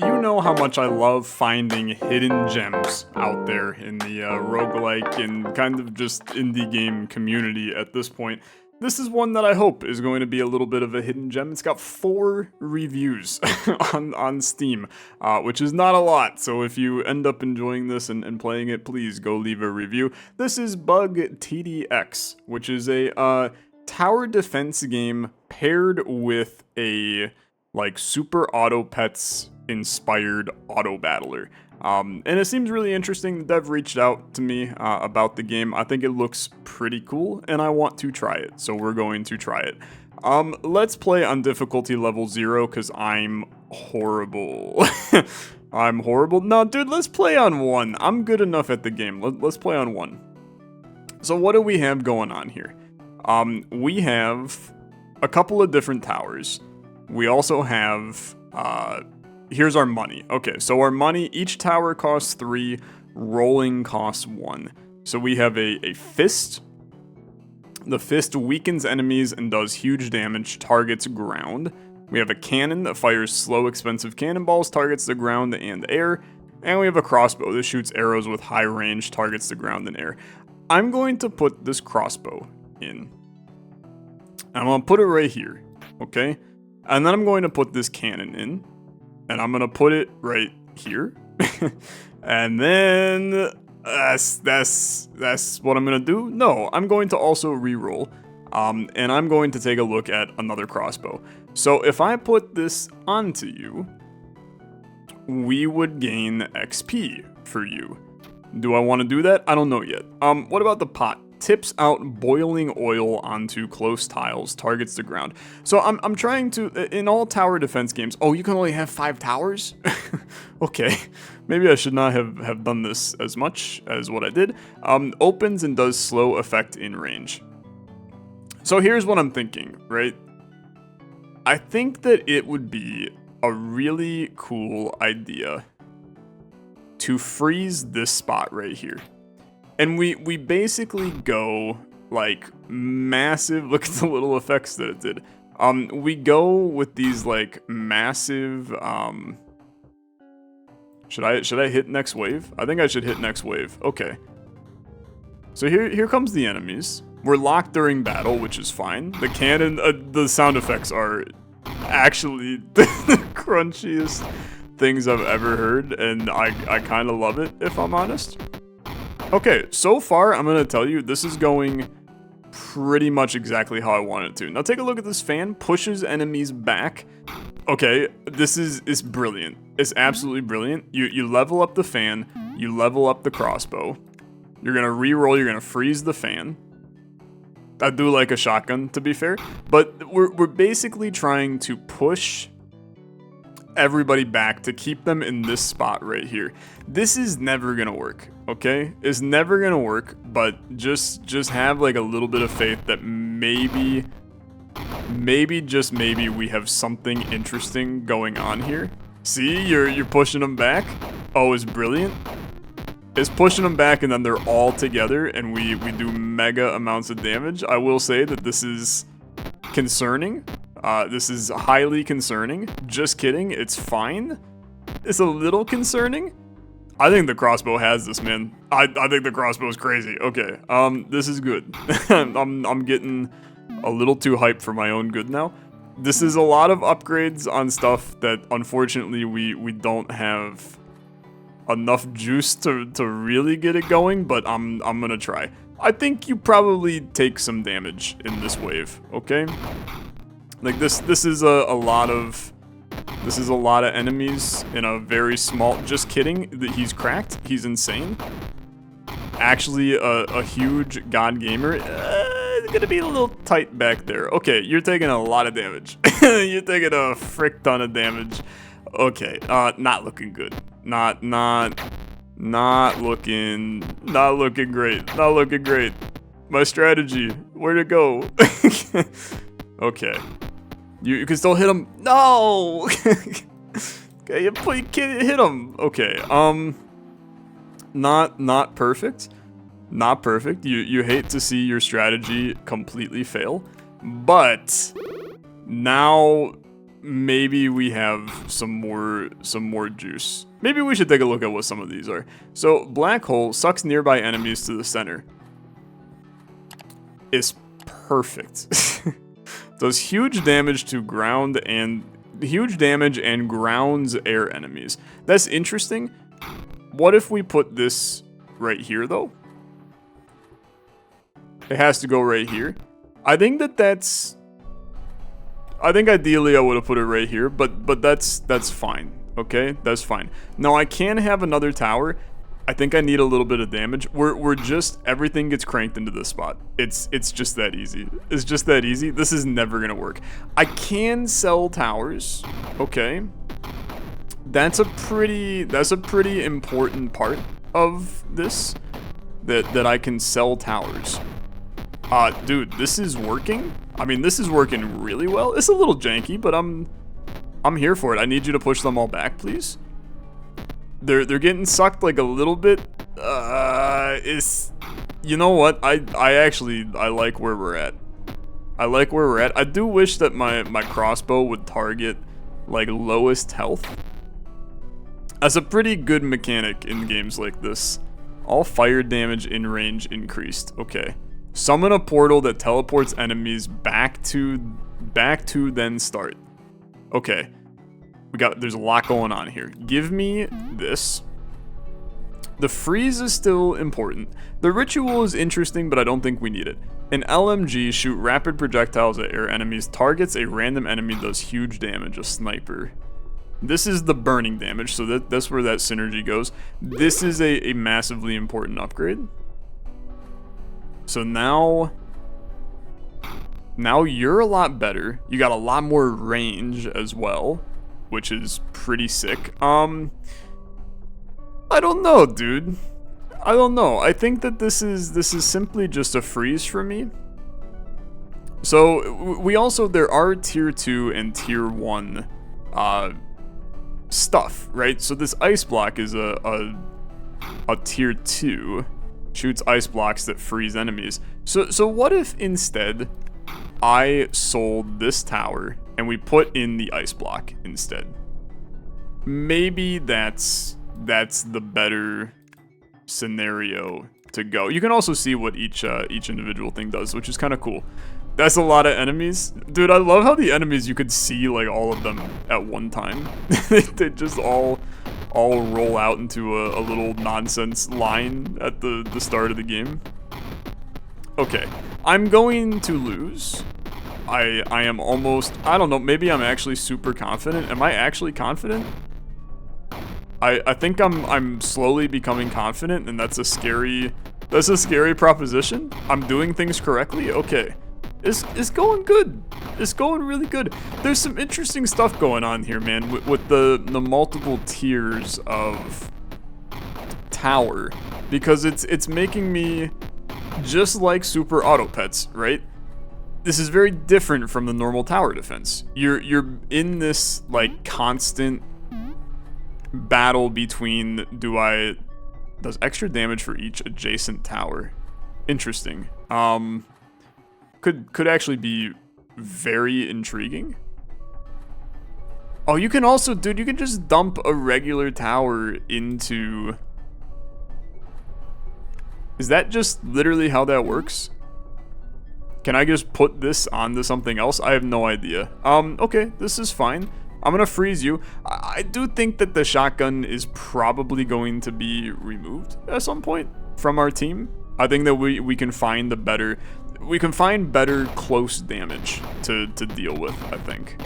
you know how much I love finding hidden gems out there in the roguelike and kind of just indie game community at this point. This is one that I hope is going to be a little bit of a hidden gem. It's got 4 reviews on Steam, which is not a lot, so if you end up enjoying this and playing it, please go leave a review. This is bugTDX, which is a tower defense game paired with a like Super Auto Pets inspired Autobattler. And it seems really interesting. The dev reached out to me about the game. I think it looks pretty cool, and I want to try it, so we're going to try it. Let's play on difficulty level 0, because I'm horrible. I'm horrible. No, dude, let's play on 1. I'm good enough at the game. Let's play on 1. So what do we have going on here? We have a couple of different towers. We also have, here's our money. Okay, so our money, each tower costs 3, rolling costs 1. So we have a fist. The fist weakens enemies and does huge damage, targets ground. We have a cannon that fires slow, expensive cannonballs, targets the ground and air. And we have a crossbow that shoots arrows with high range, targets the ground and air. I'm going to put this crossbow in. I'm going to put it right here, okay? And then I'm going to put this cannon in. And I'm going to put it right here. And then that's what I'm going to do. No, I'm going to also re-roll. And I'm going to take a look at another crossbow. So if I put this onto you, we would gain XP for you. Do I want to do that? I don't know yet. What about the pot? Tips out boiling oil onto close tiles, targets the ground. So I'm trying to, in all tower defense games, oh, you can only have 5 towers? Okay, maybe I should not have done this as much as what I did. Opens and does slow effect in range. So here's what I'm thinking, right? I think that it would be a really cool idea to freeze this spot right here. And we basically go, like, massive, look at the little effects that it did. We go with these, like, massive, should I hit next wave? I think I should hit next wave, okay. So here comes the enemies. We're locked during battle, which is fine. The cannon, the sound effects are actually the crunchiest things I've ever heard, and I kind of love it, if I'm honest. Okay, so far, I'm going to tell you, this is going pretty much exactly how I want it to. Now take a look at this fan, pushes enemies back. Okay, this is brilliant. It's absolutely brilliant. You level up the fan, you level up the crossbow. You're going to re-roll, you're going to freeze the fan. I do like a shotgun, to be fair. But we're basically trying to push everybody back to keep them in this spot right here. This is never gonna work, okay? It's never gonna work, but just have like a little bit of faith that maybe just maybe we have something interesting going on here. See, you're pushing them back. Oh, it's brilliant. It's pushing them back and then they're all together and we do mega amounts of damage. I will say that this is concerning. This is highly concerning. Just kidding, it's fine. It's a little concerning. I think the crossbow has this, man. I think the crossbow is crazy. Okay, this is good. I'm getting a little too hyped for my own good now. This is a lot of upgrades on stuff that unfortunately we don't have enough juice to really get it going, but I'm gonna try. I think you probably take some damage in this wave, okay? Like this is a lot of enemies in a very small. Just kidding. He's cracked. He's insane. Actually, a huge god gamer. It's gonna be a little tight back there. Okay, you're taking a lot of damage. You're taking a frick ton of damage. Okay, not looking good. Not looking great. Not looking great. My strategy. Where'd it go? Okay. You can still hit him. No! Okay, you can't hit him. Okay, not perfect. Not perfect. You hate to see your strategy completely fail. But now maybe we have some more juice. Maybe we should take a look at what some of these are. So black hole sucks nearby enemies to the center. Is perfect. Does huge damage to ground and grounds air enemies. That's interesting. What if we put this right here though? It has to go right here. I think ideally I would have put it right here, but that's fine. Okay, that's fine. Now I can have another tower. I think I need a little bit of damage. We're just, everything gets cranked into this spot. It's just that easy. It's just that easy. This is never gonna work. I can sell towers. Okay. That's a pretty important part of this. That I can sell towers. Dude, this is working. I mean, this is working really well. It's a little janky, but I'm here for it. I need you to push them all back, please. They're getting sucked like a little bit. You know what? I like where we're at. I like where we're at. I do wish that my crossbow would target like lowest health. That's a pretty good mechanic in games like this. All fire damage in range increased. Okay. Summon a portal that teleports enemies back to then start. Okay. There's a lot going on here. Give me this. The freeze is still important. The ritual is interesting, but I don't think we need it. An LMG, shoot rapid projectiles at air enemies, targets a random enemy, does huge damage, a sniper. This is the burning damage, so that's where that synergy goes. This is a massively important upgrade. So now you're a lot better. You got a lot more range as well, which is pretty sick. I don't know, dude. I don't know. I think that this is simply just a freeze for me. So there are tier 2 and tier 1 stuff, right? So this ice block is a tier 2. Shoots ice blocks that freeze enemies. So what if instead I sold this tower and we put in the ice block instead? Maybe that's the better scenario to go. You can also see what each individual thing does, which is kind of cool. That's a lot of enemies. Dude, I love how the enemies, you could see like all of them at one time. They just all roll out into a little nonsense line at the start of the game. Okay, I'm going to lose. I am almost, I don't know, maybe I'm actually super confident. Am I actually confident? I think I'm slowly becoming confident, and that's a scary proposition. I'm doing things correctly. Okay. It's going good. It's going really good. There's some interesting stuff going on here, man, with the multiple tiers of tower, because it's making me just like super auto pets, right? This is very different from the normal tower defense. You're in this like constant battle between does extra damage for each adjacent tower. Interesting. Could actually be very intriguing. Oh, you can also, dude, you can just dump a regular tower into... Is that just literally how that works? Can I just put this onto something else? I have no idea. Okay, this is fine. I'm gonna freeze you. I do think that the shotgun is probably going to be removed at some point from our team. I think that we can find better close damage to deal with, I think.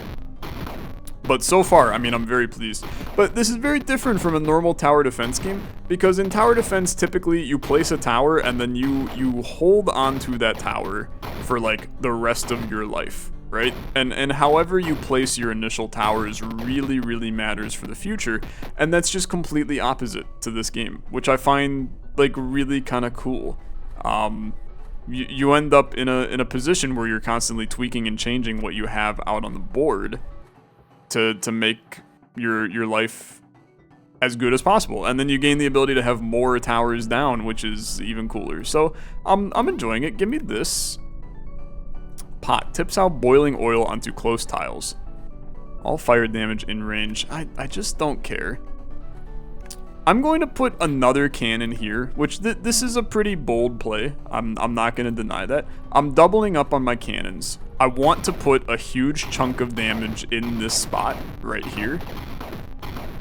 But so far, I mean, I'm very pleased. But this is very different from a normal tower defense game, because in tower defense, typically you place a tower and then you hold onto that tower for like the rest of your life, right? And however you place your initial towers really, really matters for the future, and that's just completely opposite to this game, which I find like really kind of cool. You end up in a position where you're constantly tweaking and changing what you have out on the board to make your life as good as possible, and then you gain the ability to have more towers down, which is even cooler. So I'm enjoying it. Give me this. Pot tips out boiling oil onto close tiles. All fire damage in range. I just don't care. I'm going to put another cannon here, which this is a pretty bold play. I'm not going to deny that. I'm doubling up on my cannons. I want to put a huge chunk of damage in this spot right here.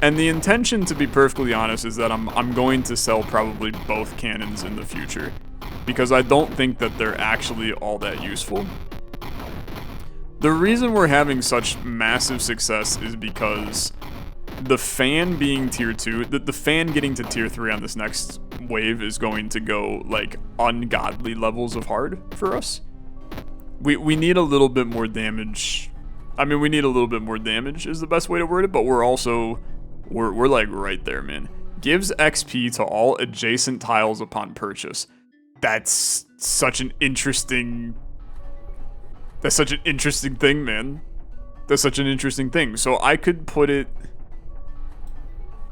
And the intention, to be perfectly honest, is that I'm going to sell probably both cannons in the future, because I don't think that they're actually all that useful. The reason we're having such massive success is because the fan being tier 2, the fan getting to tier 3 on this next wave is going to go like ungodly levels of hard for us. We need a little bit more damage. I mean, we need a little bit more damage is the best way to word it, but we're also, we're like right there, man. Gives XP to all adjacent tiles upon purchase. That's such an interesting thing, man. That's such an interesting thing. So I could put it,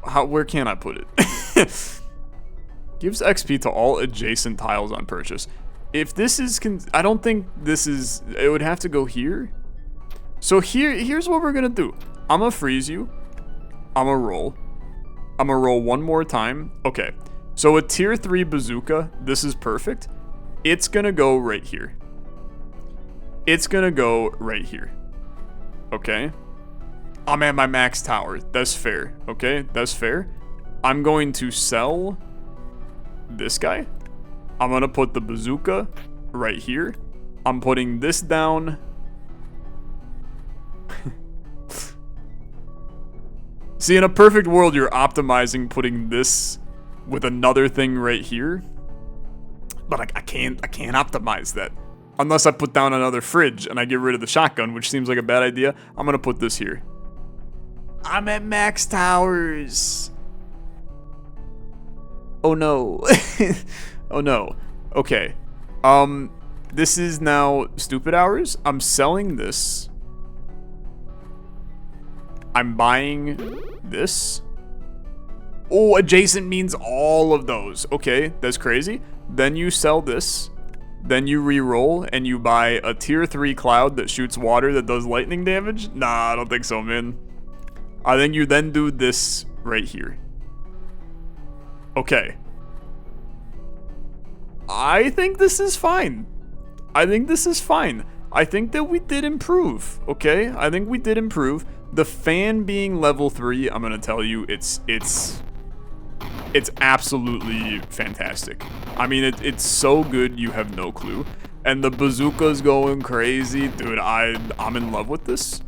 where can I put it? Gives XP to all adjacent tiles on purchase. If this is, I don't think this is, it would have to go here. So here's what we're gonna do. I'm gonna freeze you. I'm gonna roll. I'm gonna roll one more time. Okay, so a tier 3 bazooka, this is perfect. It's gonna go right here. It's gonna go right here. Okay. I'm at my max tower. That's fair. Okay, that's fair. I'm going to sell this guy. I'm gonna put the bazooka right here. I'm putting this down. See, in a perfect world, you're optimizing putting this with another thing right here. But I can't optimize that. Unless I put down another fridge and I get rid of the shotgun, which seems like a bad idea. I'm gonna put this here. I'm at max towers. Oh no. Oh no. Okay. This is now stupid hours. I'm selling this. I'm buying this. Oh, adjacent means all of those. Okay, that's crazy. Then you sell this. Then you re-roll and you buy a tier 3 cloud that shoots water that does lightning damage? Nah, I don't think so, man. I think you then do this right here. Okay. I think this is fine. I think this is fine. I think that we did improve, okay? I think we did improve. The fan being level 3, I'm gonna tell you, it's absolutely fantastic. I mean, it's so good you have no clue. And the bazooka's going crazy. Dude, I'm in love with this.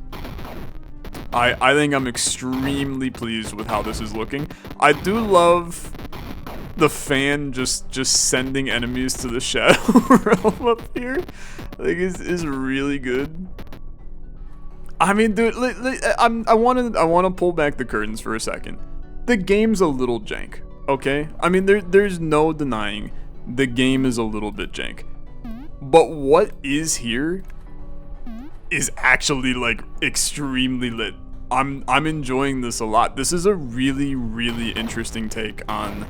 I think I'm extremely pleased with how this is looking. I do love the fan just sending enemies to the shadow realm up here. I think is really good. I mean, dude, I want to pull back the curtains for a second. The game's a little jank, okay? I mean, there's no denying the game is a little bit jank. But what is here is actually like extremely lit. I'm enjoying this a lot. This is a really, really interesting take on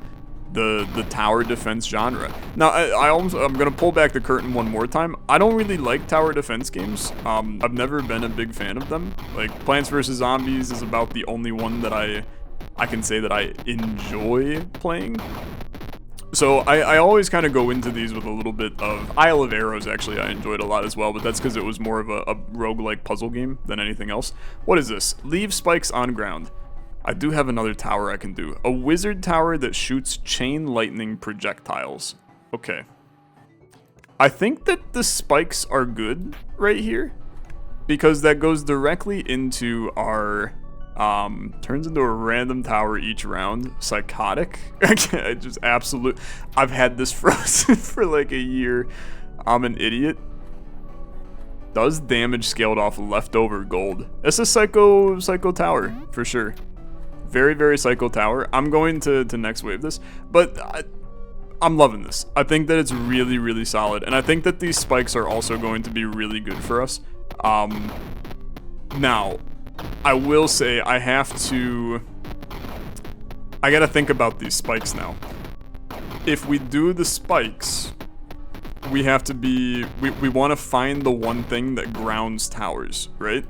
the tower defense genre. Now, I'm gonna pull back the curtain one more time. I don't really like tower defense games. I've never been a big fan of them. Like, Plants vs. Zombies is about the only one that I can say that I enjoy playing. So I always kind of go into these with a little bit of Isle of Arrows. Actually, I enjoyed a lot as well, but that's because it was more of a roguelike puzzle game than anything else. What is this? Leave spikes on ground. I do have another tower I can do. A wizard tower that shoots chain lightning projectiles. Okay. I think that the spikes are good right here, because that goes directly into our turns into a random tower each round. Psychotic. I just absolute. I've had this frozen for like a year. I'm an idiot. Does damage scaled off leftover gold. It's a psycho tower for sure. Very, very psycho tower. I'm going to next wave this, but I'm loving this. I think that it's really, really solid, and I think that these spikes are also going to be really good for us. Now, I will say I gotta think about these spikes now. If we do the spikes, we have to be, we want to find the one thing that grounds towers, right?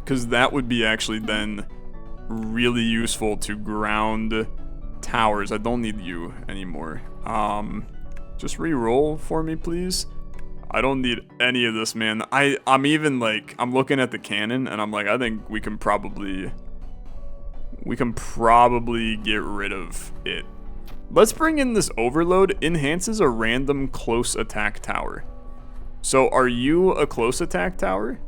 because that would be actually then really useful to ground towers. I don't need you anymore. Just re-roll for me, please. I don't need any of this, man. I'm even like, I'm looking at the cannon and I'm like, I think we can probably get rid of it. Let's bring in this overload. Enhances a random close attack tower. So are you a close attack tower?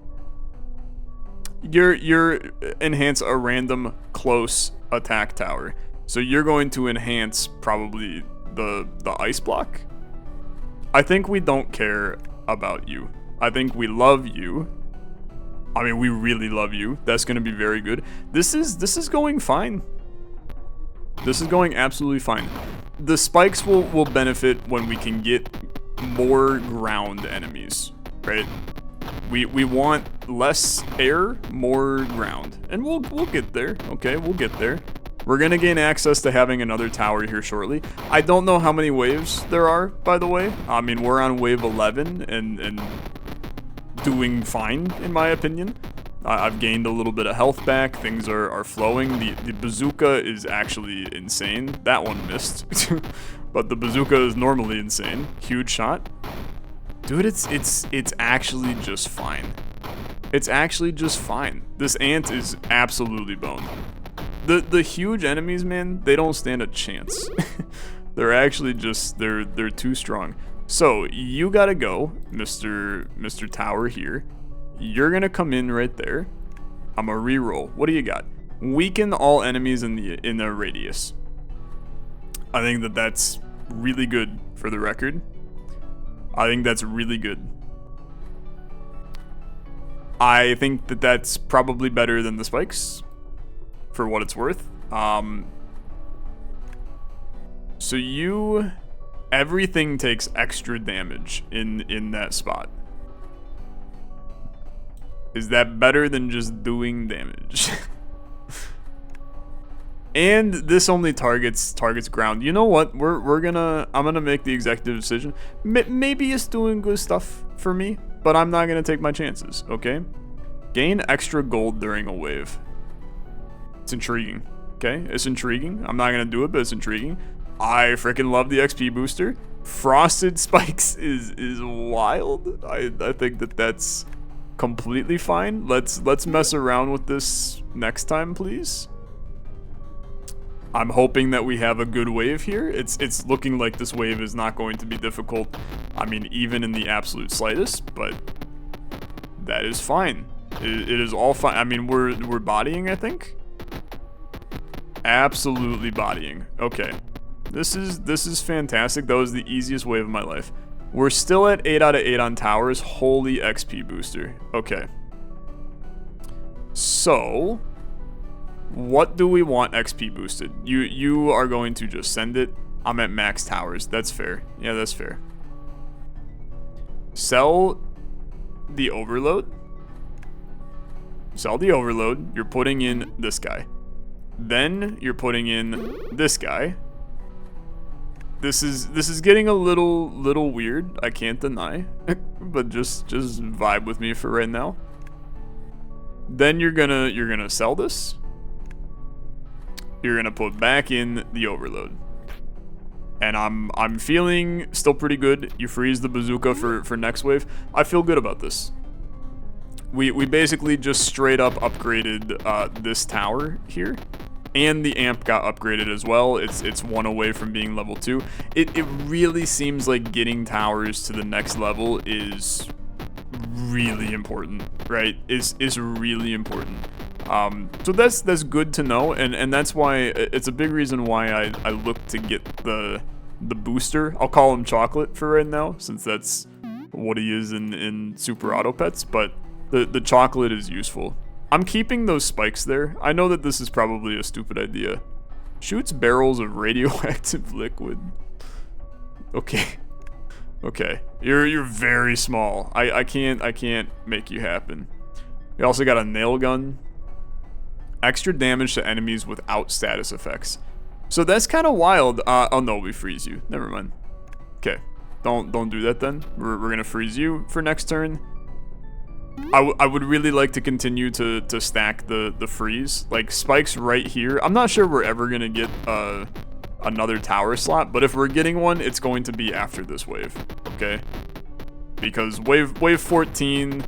You're enhance a random close attack tower. So you're going to enhance probably the ice block. I think we don't care about you. I think we love you. I mean, we really love you. That's going to be very good. This is going fine. This is going absolutely fine. The spikes will benefit when we can get more ground enemies, right? We want less air, more ground. And we'll get there. Okay, we'll get there. We're going to gain access to having another tower here shortly. I don't know how many waves there are, by the way. I mean, we're on wave 11 and doing fine, in my opinion. I've gained a little bit of health back. Things are flowing. The bazooka is actually insane. That one missed. But the bazooka is normally insane. Huge shot. Dude, it's actually just fine. It's actually just fine. This ant is absolutely boned. The huge enemies, man, they don't stand a chance. They're actually just, they're too strong. So, you gotta go, Mr. Tower here. You're gonna come in right there. I'm gonna reroll. What do you got? Weaken all enemies in the radius. I think that's really good for the record. I think that's really good. I think that's probably better than the spikes, for what it's worth. So everything takes extra damage in that spot. Is that better than just doing damage? And this only targets ground. You know what? I'm gonna make the executive decision. Maybe it's doing good stuff for me, but I'm not gonna take my chances. Okay. Gain extra gold during a wave. It's intriguing. Okay, it's intriguing. I'm not gonna do it, but it's intriguing. I freaking love the XP booster. Frosted spikes is wild. I think that's completely fine. Let's mess around with this next time, please. I'm hoping that we have a good wave here. It's looking like this wave is not going to be difficult. I mean, even in the absolute slightest, but that is fine. It is all fine. I mean, we're bodying, I think. Absolutely bodying. Okay. This is fantastic. That was the easiest wave of my life. We're still at 8 out of 8 on towers. Holy XP booster. Okay. So, what do we want XP boosted? You are going to just send it. I'm at max towers. That's fair. Yeah, that's fair. Sell the overload. Sell the overload. You're putting in this guy. Then you're putting in this guy. This is getting a little weird. I can't deny, but just vibe with me for right now. Then you're gonna sell this. You're gonna put back in the overload, and I'm feeling still pretty good. You freeze the bazooka for next wave. I feel good about this. We basically just straight up upgraded this tower here. And the amp got upgraded as well. It's one away from being level 2. It really seems like getting towers to the next level is really important, right? Is really important. So that's good to know, and that's why it's a big reason why I look to get the booster. I'll call him Chocolate for right now, since that's what he is in Super Auto Pets, but the chocolate is useful. I'm keeping those spikes there. I know that this is probably a stupid idea. Shoots barrels of radioactive liquid. Okay. Okay. You're very small. I can't make you happen. We also got a nail gun. Extra damage to enemies without status effects. So that's kind of wild. Oh no, we freeze you. Never mind. Okay. Don't do that then. We're gonna freeze you for next turn. I would really like to continue to stack the freeze. Like, spikes right here. I'm not sure we're ever going to get another tower slot, but if we're getting one, it's going to be after this wave, okay? Because wave 14,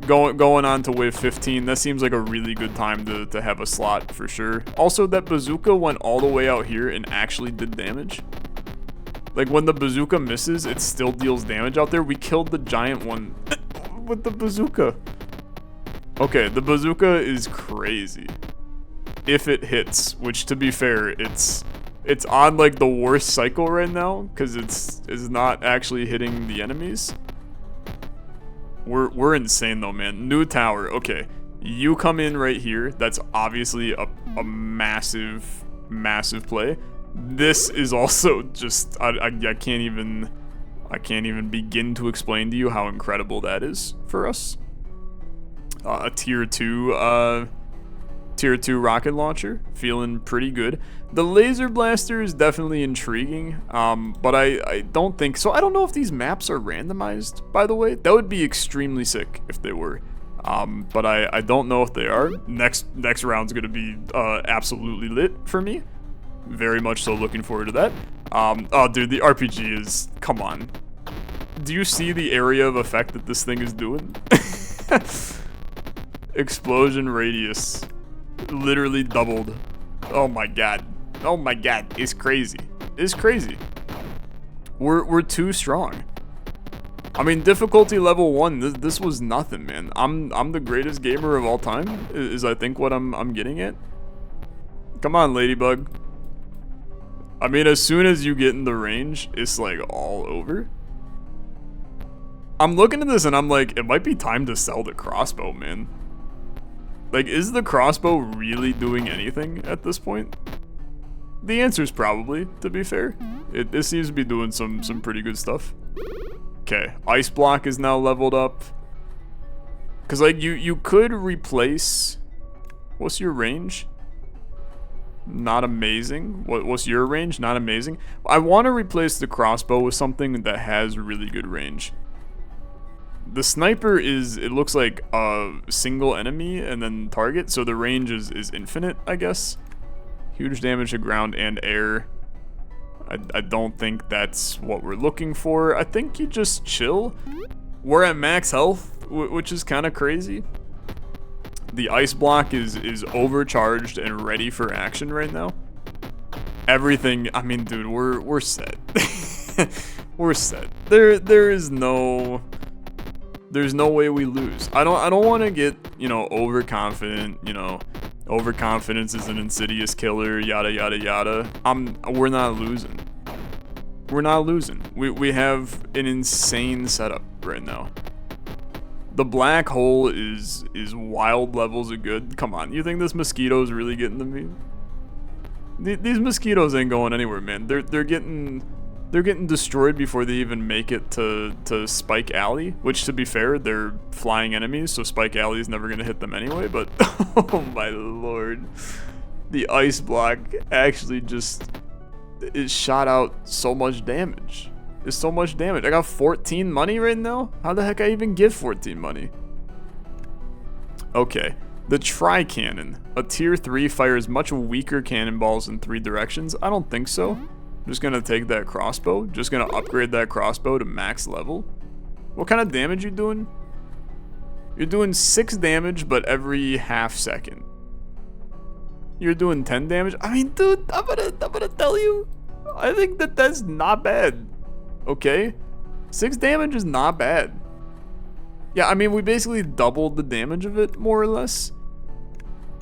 going on to wave 15, that seems like a really good time to have a slot for sure. Also, that bazooka went all the way out here and actually did damage. Like, when the bazooka misses, it still deals damage out there. We killed the giant one with the bazooka. Okay, the bazooka is crazy. If it hits, which to be fair, it's on like the worst cycle right now because it's not actually hitting the enemies. We're insane though, man. New tower. Okay, you come in right here. That's obviously a massive play. This is also just I can't even begin to explain to you how incredible that is for us. A tier 2 rocket launcher, feeling pretty good. The laser blaster is definitely intriguing, but I don't think so. I don't know if these maps are randomized, by the way. That would be extremely sick if they were. But I don't know if they are. Next round's gonna be absolutely lit for me. Very much so looking forward to that. Oh, dude, the RPG is... Come on. Do you see the area of effect that this thing is doing? Explosion radius. Literally doubled. Oh my god. Oh my god. It's crazy. It's crazy. We're too strong. I mean, difficulty level 1, this was nothing, man. I'm the greatest gamer of all time, is I think what I'm getting at. Come on, Ladybug. I mean, as soon as you get in the range, it's like all over. I'm looking at this and I'm like, it might be time to sell the crossbow, man. Like, is the crossbow really doing anything at this point? The answer is probably, to be fair. It seems to be doing some pretty good stuff. Okay, ice block is now leveled up. Cause like you could replace. What's your range? Not amazing. What's your range? Not amazing. I want to replace the crossbow with something that has really good range. The sniper is, it looks like a single enemy and then target, so the range is infinite, I guess. Huge damage to ground and air. I don't think that's what we're looking for. I think you just chill. We're at max health, which is kind of crazy. The ice block is overcharged and ready for action right now. Everything, I mean, dude, we're set. We're set. There's no way we lose. I don't want to get, you know, overconfident, you know, overconfidence is an insidious killer, yada yada yada. We're not losing. We're not losing. We have an insane setup right now. The black hole is wild levels of good. Come on, you think this mosquito is really getting to me? These mosquitoes ain't going anywhere, man. They're getting destroyed before they even make it to Spike Alley, which, to be fair, they're flying enemies, so Spike Alley is never gonna hit them anyway. But oh my lord, the ice block actually it shot out so much damage. It's so much damage. I got 14 money right now? How the heck I even get 14 money? Okay, the tri-cannon. A tier 3 fires much weaker cannonballs in 3 directions. I don't think so. I'm just gonna take that crossbow. Just gonna upgrade that crossbow to max level. What kind of damage you doing? You're doing 6 damage, but every half second. You're doing 10 damage? I mean, dude, I'm gonna tell you. I think that's not bad. Okay, 6 damage is not bad. Yeah, I mean, we basically doubled the damage of it, more or less.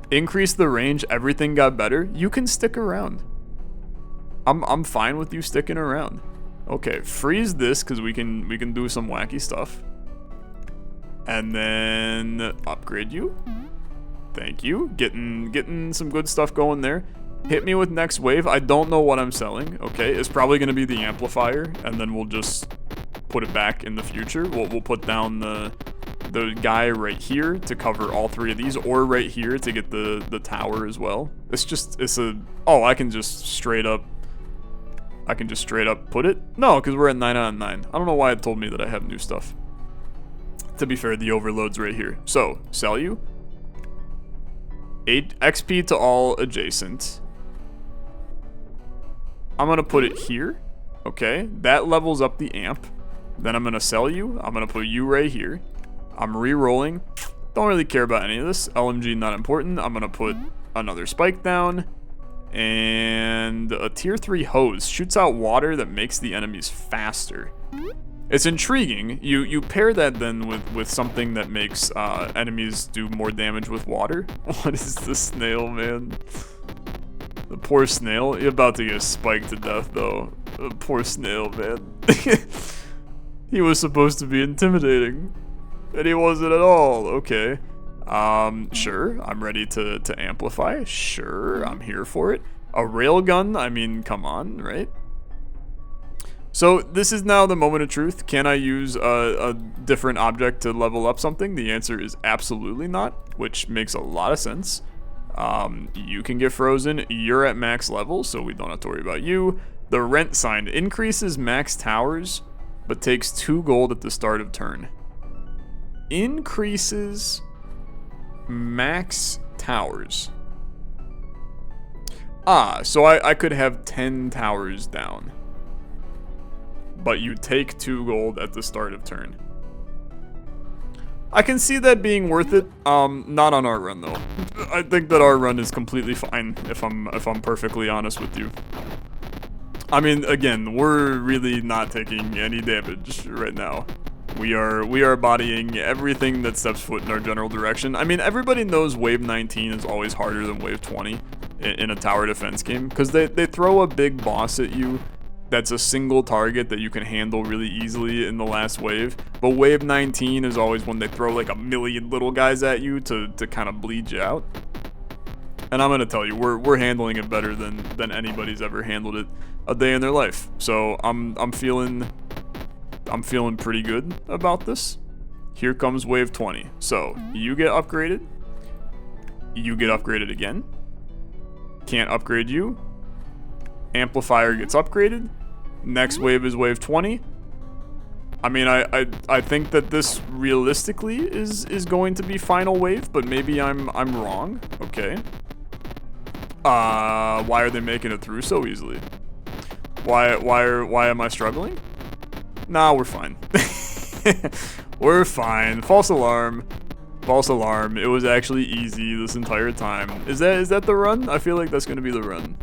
Increased the range, everything got better. You can stick around. I'm fine with you sticking around. Okay, freeze this, because we can do some wacky stuff. And then upgrade you. Thank you. Getting some good stuff going there. Hit me with next wave. I don't know what I'm selling. Okay, it's probably going to be the amplifier, and then we'll just put it back in the future. We'll put down the guy right here to cover all 3 of these, or right here to get the tower as well. Oh, I can just straight up put it? No, because we're at 9 out of 9. I don't know why it told me that I have new stuff. to be fair, the overload's right here. So, sell you. 8 XP to all adjacent. I'm going to put it here. Okay, that levels up the amp. Then I'm going to sell you. I'm going to put you right here. I'm re-rolling. Don't really care about any of this. LMG, not important. I'm going to put another spike down. And a tier 3 hose. Shoots out water that makes the enemies faster. It's intriguing. You pair that then with something that makes enemies do more damage with water. What is the snail, man? The poor snail. You're about to get spiked to death, though. The poor snail, man. He was supposed to be intimidating. And he wasn't at all. Okay. Sure. I'm ready to amplify. Sure. I'm here for it. A railgun? I mean, come on, right? So this is now the moment of truth. Can I use a different object to level up something? The answer is absolutely not, which makes a lot of sense. You can get frozen. You're at max level, so we don't have to worry about you. The rent sign increases max towers, but takes 2 gold at the start of turn. Increases max towers. So I could have 10 towers down. But you take 2 gold at the start of turn. I can see that being worth it. Not on our run though. I think that our run is completely fine if I'm perfectly honest with you. I mean, again, we're really not taking any damage right now. We are bodying everything that steps foot in our general direction. I mean, everybody knows wave 19 is always harder than wave 20 in a tower defense game because they throw a big boss at you. That's a single target that you can handle really easily in the last wave. But wave 19 is always when they throw like a million little guys at you to kind of bleed you out. And I'm gonna tell you, we're handling it better than anybody's ever handled it a day in their life. So I'm feeling pretty good about this. Here comes wave 20. So you get upgraded. You get upgraded again. Can't upgrade you. Amplifier gets upgraded. Next wave is wave 20. I mean, I think that this realistically is going to be final wave, but maybe I'm wrong. Okay. Why are they making it through so easily? Why am I struggling? Nah, we're fine. We're fine. False alarm. False alarm. It was actually easy this entire time. Is that the run? I feel like that's gonna be the run.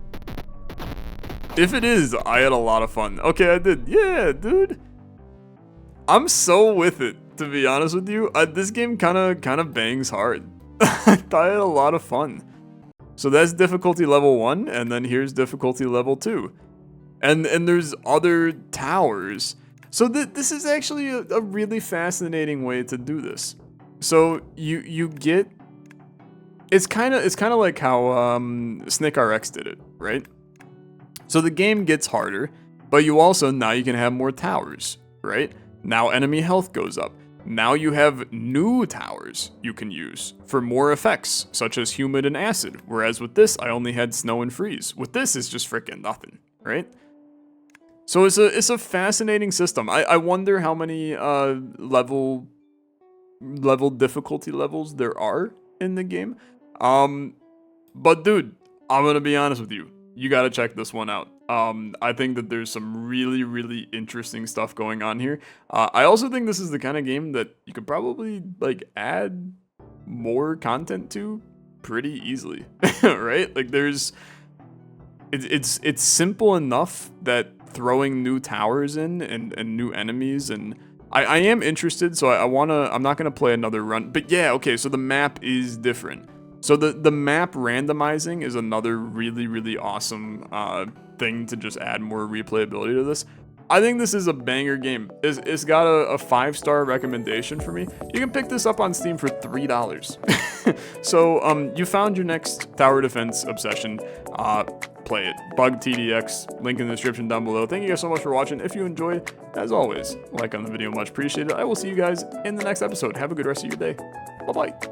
If it is, I had a lot of fun. Okay, I did. Yeah, dude. I'm so with it, to be honest with you. This game kind of bangs hard. I had a lot of fun. So that's difficulty level 1, and then here's difficulty level 2. And there's other towers. So this is actually a really fascinating way to do this. So you get... It's kind of like how SnickRX did it, right? So the game gets harder, but you also, now you can have more towers, right? Now enemy health goes up. Now you have new towers you can use for more effects, such as humid and acid. Whereas with this, I only had snow and freeze. With this, it's just freaking nothing, right? So it's a fascinating system. I wonder how many level difficulty levels there are in the game. But dude, I'm gonna be honest with you. You gotta check this one out. I think that there's some really, really interesting stuff going on here. I also think this is the kind of game that you could probably like add more content to pretty easily, right? Like it's simple enough that throwing new towers in and new enemies, and I am interested, so I'm not gonna play another run. But yeah, okay, so the map is different. So the map randomizing is another really, really awesome thing to just add more replayability to this. I think this is a banger game. It's got a 5-star recommendation for me. You can pick this up on Steam for $3. So you found your next tower defense obsession. Play it. bugTDX, link in the description down below. Thank you guys so much for watching. If you enjoyed, as always, like on the video, much appreciated. I will see you guys in the next episode. Have a good rest of your day. Bye-bye.